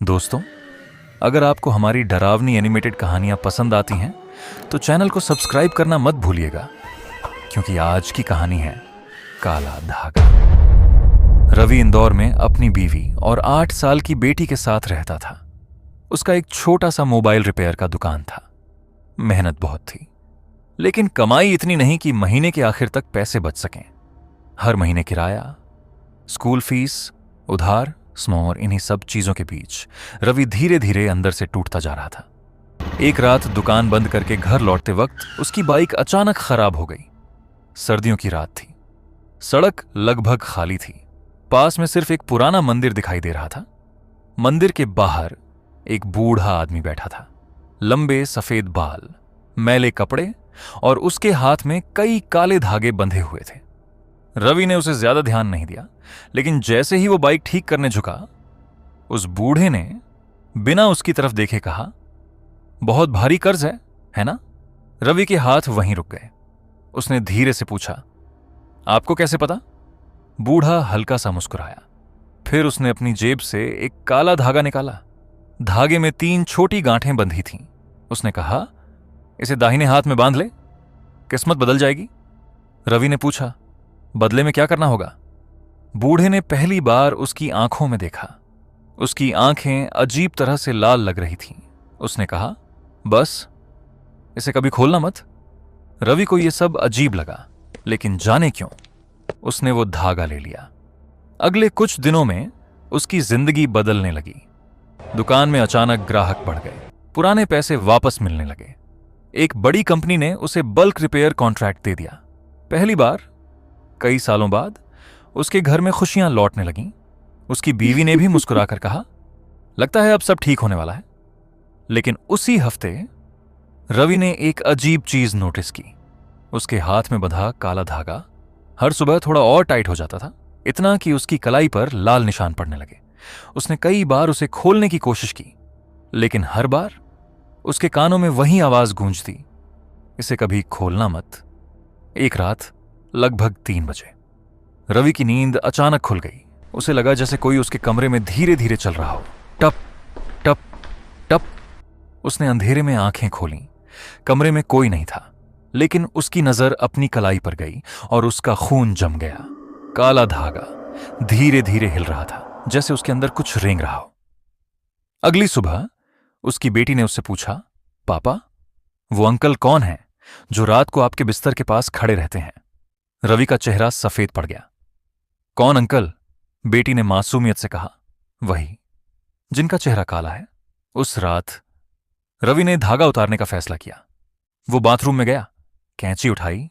दोस्तों, अगर आपको हमारी डरावनी एनिमेटेड कहानियां पसंद आती हैं तो चैनल को सब्सक्राइब करना मत भूलिएगा, क्योंकि आज की कहानी है काला धागा। रवि इंदौर में अपनी बीवी और 8 साल की बेटी के साथ रहता था। उसका एक छोटा सा मोबाइल रिपेयर का दुकान था। मेहनत बहुत थी, लेकिन कमाई इतनी नहीं कि महीने के आखिर तक पैसे बच सकें। हर महीने किराया, स्कूल फीस, उधार, स्मोर, इन्हीं सब चीजों के बीच रवि धीरे धीरे अंदर से टूटता जा रहा था। एक रात दुकान बंद करके घर लौटते वक्त उसकी बाइक अचानक खराब हो गई। सर्दियों की रात थी। सड़क लगभग खाली थी। पास में सिर्फ एक पुराना मंदिर दिखाई दे रहा था। मंदिर के बाहर एक बूढ़ा आदमी बैठा था। लंबे सफेद बाल, मैले कपड़े और उसके हाथ में कई काले धागे बंधे हुए थे। रवि ने उसे ज्यादा ध्यान नहीं दिया, लेकिन जैसे ही वो बाइक ठीक करने झुका, उस बूढ़े ने बिना उसकी तरफ देखे कहा, बहुत भारी कर्ज है ना? रवि के हाथ वहीं रुक गए। उसने धीरे से पूछा, आपको कैसे पता? बूढ़ा हल्का सा मुस्कुराया। फिर उसने अपनी जेब से एक काला धागा निकाला। धागे में 3 छोटी गांठें बंधी थीं। उसने कहा, इसे दाहिने हाथ में बांध ले, किस्मत बदल जाएगी। रवि ने पूछा, बदले में क्या करना होगा? बूढ़े ने पहली बार उसकी आंखों में देखा। उसकी आंखें अजीब तरह से लाल लग रही थीं। उसने कहा, बस इसे कभी खोलना मत। रवि को यह सब अजीब लगा, लेकिन जाने क्यों उसने वो धागा ले लिया। अगले कुछ दिनों में उसकी जिंदगी बदलने लगी। दुकान में अचानक ग्राहक बढ़ गए। पुराने पैसे वापस मिलने लगे। एक बड़ी कंपनी ने उसे बल्क रिपेयर कॉन्ट्रैक्ट दे दिया। पहली बार कई सालों बाद उसके घर में खुशियां लौटने लगीं। उसकी बीवी ने भी मुस्कुराकर कहा, लगता है अब सब ठीक होने वाला है। लेकिन उसी हफ्ते रवि ने एक अजीब चीज नोटिस की। उसके हाथ में बंधा काला धागा हर सुबह थोड़ा और टाइट हो जाता था, इतना कि उसकी कलाई पर लाल निशान पड़ने लगे। उसने कई बार उसे खोलने की कोशिश की, लेकिन हर बार उसके कानों में वही आवाज गूंजती, इसे कभी खोलना मत। एक रात लगभग 3 बजे रवि की नींद अचानक खुल गई। उसे लगा जैसे कोई उसके कमरे में धीरे धीरे चल रहा हो। टप टप टप। उसने अंधेरे में आंखें खोलीं। कमरे में कोई नहीं था, लेकिन उसकी नजर अपनी कलाई पर गई और उसका खून जम गया। काला धागा धीरे धीरे हिल रहा था, जैसे उसके अंदर कुछ रेंग रहा हो। अगली सुबह उसकी बेटी ने उससे पूछा, पापा, वो अंकल कौन है जो रात को आपके बिस्तर के पास खड़े रहते हैं? रवि का चेहरा सफेद पड़ गया। कौन अंकल? बेटी ने मासूमियत से कहा, वही जिनका चेहरा काला है। उस रात रवि ने धागा उतारने का फैसला किया। वो बाथरूम में गया, कैंची उठाई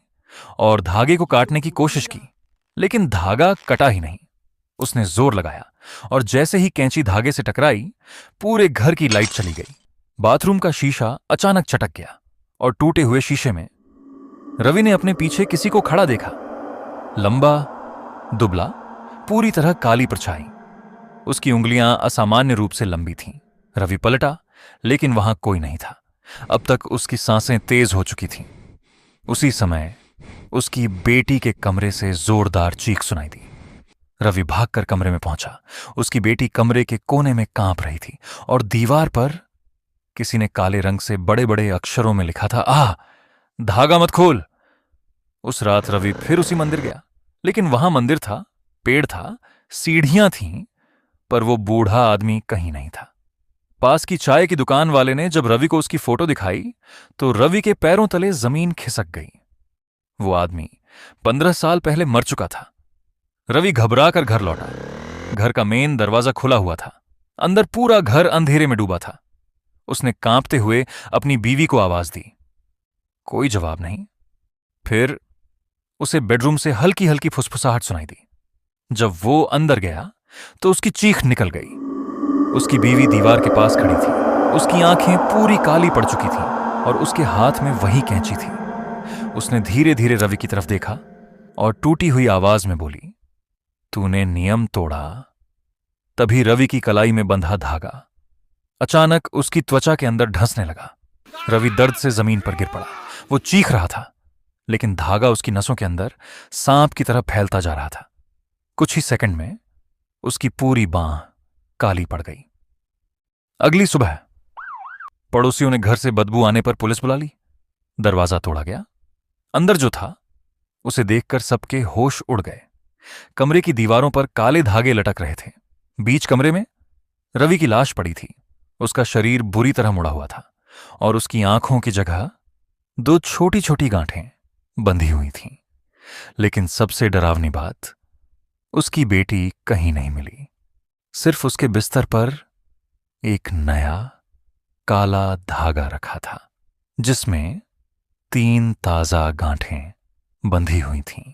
और धागे को काटने की कोशिश की, लेकिन धागा कटा ही नहीं। उसने जोर लगाया और जैसे ही कैंची धागे से टकराई, पूरे घर की लाइट चली गई। बाथरूम का शीशा अचानक चटक गया और टूटे हुए शीशे में रवि ने अपने पीछे किसी को खड़ा देखा। लंबा, दुबला, पूरी तरह काली परछाई। उसकी उंगलियां असामान्य रूप से लंबी थीं। रवि पलटा, लेकिन वहां कोई नहीं था। अब तक उसकी सांसें तेज हो चुकी थीं। उसी समय उसकी बेटी के कमरे से जोरदार चीख सुनाई दी। रवि भागकर कमरे में पहुंचा। उसकी बेटी कमरे के कोने में कांप रही थी और दीवार पर किसी ने काले रंग से बड़े बड़े अक्षरों में लिखा था, आह, धागा मत खोल। उस रात रवि फिर उसी मंदिर गया, लेकिन वहां मंदिर था, पेड़ था, सीढ़ियां थीं, पर वो बूढ़ा आदमी कहीं नहीं था। पास की चाय की दुकान वाले ने जब रवि को उसकी फोटो दिखाई तो रवि के पैरों तले जमीन खिसक गई। वो आदमी 15 साल पहले मर चुका था। रवि घबरा कर घर लौटा। घर का मेन दरवाजा खुला हुआ था। अंदर पूरा घर अंधेरे में डूबा था। उसने कांपते हुए अपनी बीवी को आवाज दी। कोई जवाब नहीं। फिर उसे बेडरूम से हल्की हल्की फुसफुसाहट सुनाई दी। जब वो अंदर गया तो उसकी चीख निकल गई। उसकी बीवी दीवार के पास खड़ी थी। उसकी आंखें पूरी काली पड़ चुकी थीं और उसके हाथ में वही कैंची थी। उसने धीरे धीरे रवि की तरफ देखा और टूटी हुई आवाज में बोली, तूने नियम तोड़ा। तभी रवि की कलाई में बंधा धागा अचानक उसकी त्वचा के अंदर ढंसने लगा। रवि दर्द से जमीन पर गिर पड़ा। वो चीख रहा था, लेकिन धागा उसकी नसों के अंदर सांप की तरह फैलता जा रहा था। कुछ ही सेकंड में उसकी पूरी बांह काली पड़ गई। अगली सुबह पड़ोसियों ने घर से बदबू आने पर पुलिस बुला ली। दरवाजा तोड़ा गया। अंदर जो था उसे देखकर सबके होश उड़ गए। कमरे की दीवारों पर काले धागे लटक रहे थे। बीच कमरे में रवि की लाश पड़ी थी। उसका शरीर बुरी तरह मुड़ा हुआ था और उसकी आंखों की जगह दो छोटी छोटी गांठें बंधी हुई थीं। लेकिन सबसे डरावनी बात, उसकी बेटी कहीं नहीं मिली। सिर्फ उसके बिस्तर पर एक नया काला धागा रखा था जिसमें 3 ताजा गांठें बंधी हुई थीं।